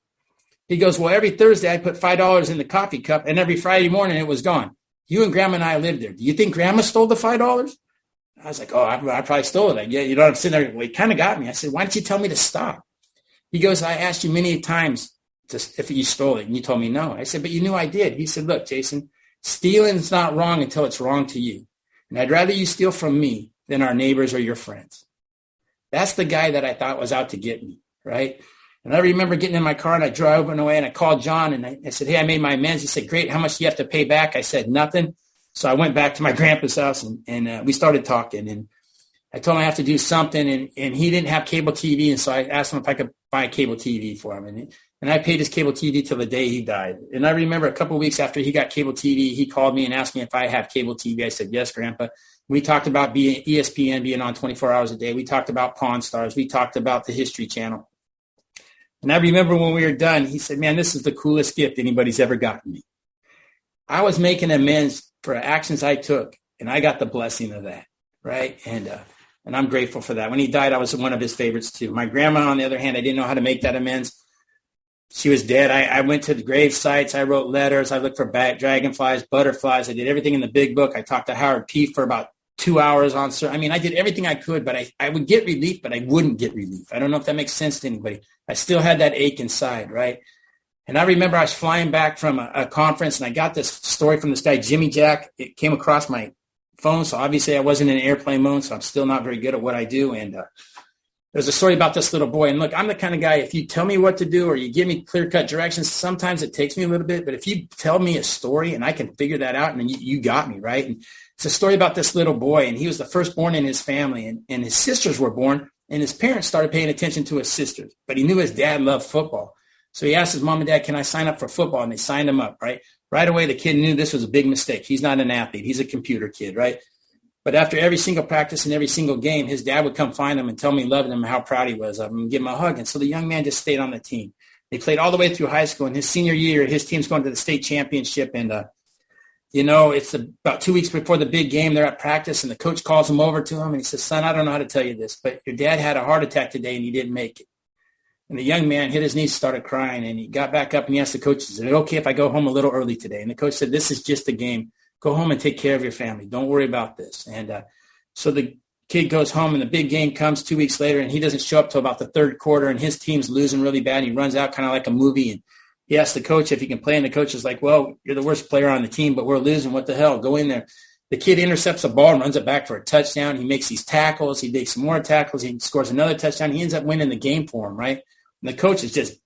A: He goes, well, every Thursday I put $5 in the coffee cup, and every Friday morning it was gone. You and Grandma and I lived there. Do you think Grandma stole the $5? I was like, oh, I probably stole it. Like, yeah, you know what I'm sitting there. Well, he kind of got me. I said, why didn't you tell me to stop? He goes, I asked you many times if you stole it, and you told me no. I said, but you knew I did. He said, look, Jason, stealing's not wrong until it's wrong to you. And I'd rather you steal from me than our neighbors or your friends. That's the guy that I thought was out to get me, right? And I remember getting in my car, and I drove away, and I called John, and I said, hey, I made my amends. He said, great. How much do you have to pay back? I said, nothing. So I went back to my grandpa's house, and we started talking. And I told him I have to do something, and he didn't have cable TV. And so I asked him if I could buy cable TV for him. And I paid his cable TV till the day he died. And I remember a couple of weeks after he got cable TV, he called me and asked me if I have cable TV. I said, yes, Grandpa. We talked about ESPN being on 24 hours a day. We talked about Pawn Stars. We talked about the History Channel. And I remember when we were done, he said, man, this is the coolest gift anybody's ever gotten me. I was making amends for actions I took, and I got the blessing of that, right? And I'm grateful for that. When he died, I was one of his favorites too. My grandma, on the other hand, I didn't know how to make that amends. She was dead. I went to the grave sites. I wrote letters. I looked for dragonflies, butterflies. I did everything in the big book. I talked to Howard P. for about 2 hours on. I mean, I did everything I could, but I would get relief, but I wouldn't get relief. I don't know if that makes sense to anybody. I still had that ache inside, right? And I remember I was flying back from a conference, and I got this story from this guy, Jimmy Jack. It came across my phone, so obviously I wasn't in airplane mode, so I'm still not very good at what I do. And there's a story about this little boy. And look, I'm the kind of guy, if you tell me what to do or you give me clear-cut directions, sometimes it takes me a little bit. But if you tell me a story and I can figure that out, and then you got me, right? And it's a story about this little boy, and he was the firstborn in his family, and his sisters were born, and his parents started paying attention to his sisters. But he knew his dad loved football. So he asked his mom and dad, can I sign up for football? And they signed him up, right? Right away, the kid knew this was a big mistake. He's not an athlete. He's a computer kid, right? But after every single practice and every single game, his dad would come find him and tell me he loved him and how proud he was of him and give him a hug. And so the young man just stayed on the team. They played all the way through high school. In his senior year, his team's going to the state championship. And, it's about 2 weeks before the big game. They're at practice, and the coach calls him over to him, and he says, son, I don't know how to tell you this, but your dad had a heart attack today, and he didn't make it. And the young man hit his knees, started crying, and he got back up, and he asked the coach, is it okay if I go home a little early today? And the coach said, this is just a game. Go home and take care of your family. Don't worry about this. And so the kid goes home, and the big game comes 2 weeks later, and he doesn't show up till about the third quarter, and his team's losing really bad. And he runs out kind of like a movie, and he asks the coach if he can play, and the coach is like, well, you're the worst player on the team, but we're losing. What the hell? Go in there. The kid intercepts the ball and runs it back for a touchdown. He makes these tackles. He makes some more tackles. He scores another touchdown. He ends up winning the game for him, right? And the coach is just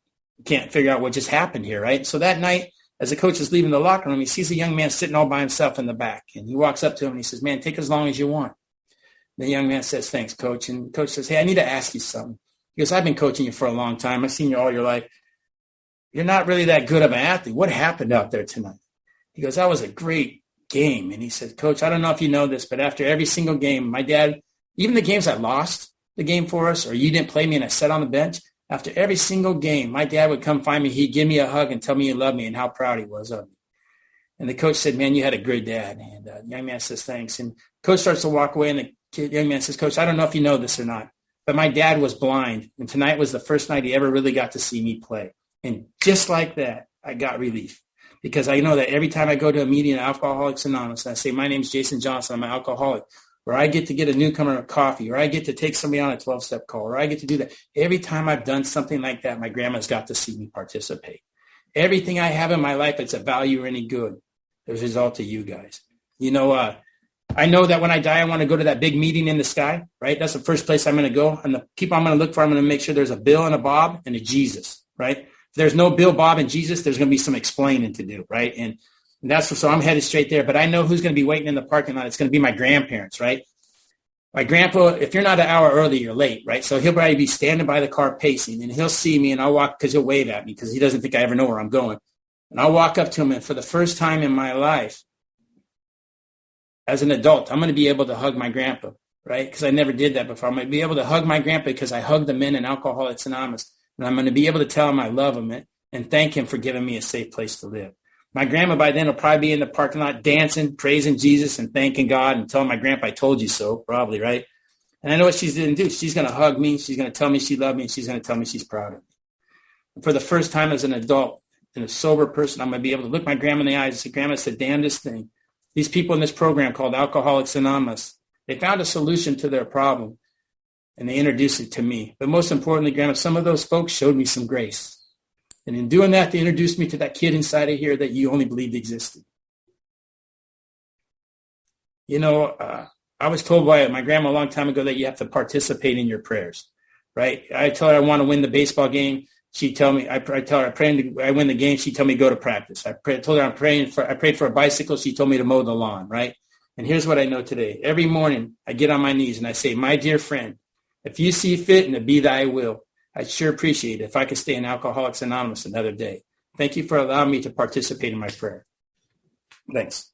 A: can't figure out what just happened here, right? So that night, as the coach is leaving the locker room, he sees a young man sitting all by himself in the back. And he walks up to him and he says, man, take as long as you want. The young man says, thanks, coach. And the coach says, hey, I need to ask you something. He goes, I've been coaching you for a long time. I've seen you all your life. You're not really that good of an athlete. What happened out there tonight? He goes, that was a great game. And he said, coach, I don't know if you know this, but after every single game, my dad, even the games I lost the game for us, or you didn't play me and I sat on the bench, after every single game, my dad would come find me. He'd give me a hug and tell me he loved me and how proud he was of me. And the coach said, man, you had a great dad. And the young man says, thanks. And coach starts to walk away, and the young man says, coach, I don't know if you know this or not, but my dad was blind. And tonight was the first night he ever really got to see me play. And just like that, I got relief, because I know that every time I go to a meeting at Alcoholics Anonymous, and I say, my name's Jason Johnson, I'm an alcoholic, or I get to get a newcomer a coffee, or I get to take somebody on a 12-step call, or I get to do that. Every time I've done something like that, my grandma's got to see me participate. Everything I have in my life, it's a value or any good, as a result of you guys. I I know that when I die, I want to go to that big meeting in the sky, right? That's the first place I'm going to go. And the people I'm going to look for, I'm going to make sure there's a Bill and a Bob and a Jesus, right? If there's no Bill, Bob, and Jesus, there's going to be some explaining to do, right? And so I'm headed straight there. But I know who's going to be waiting in the parking lot. It's going to be my grandparents, right? My grandpa, if you're not an hour early, you're late, right? So he'll probably be standing by the car pacing, and he'll see me, and I'll walk because he'll wave at me because he doesn't think I ever know where I'm going. And I'll walk up to him, and for the first time in my life, as an adult, I'm going to be able to hug my grandpa, right? Because I never did that before. I'm going to be able to hug my grandpa because I hugged the men in Alcoholics Anonymous. And I'm going to be able to tell him I love him and thank him for giving me a safe place to live. My grandma by then will probably be in the parking lot dancing, praising Jesus and thanking God and telling my grandpa I told you so, probably, right? And I know what she's going to do. She's going to hug me. She's going to tell me she loved me, and she's going to tell me she's proud of me. And for the first time as an adult and a sober person, I'm going to be able to look my grandma in the eyes and say, Grandma, it's the damnedest thing. These people in this program called Alcoholics Anonymous, they found a solution to their problem, and they introduced it to me. But most importantly, Grandma, some of those folks showed me some grace. And in doing that, they introduced me to that kid inside of here that you only believed existed. You know, I was told by my grandma a long time ago that you have to participate in your prayers, right? I told her I want to win the baseball game. She'd tell me, I tell her I win the game. She'd tell me go to practice. Told her I prayed for a bicycle. She told me to mow the lawn, right? And here's what I know today. Every morning I get on my knees and I say, my dear friend, if you see fit and it be thy will, I'd sure appreciate it if I could stay in Alcoholics Anonymous another day. Thank you for allowing me to participate in my prayer. Thanks.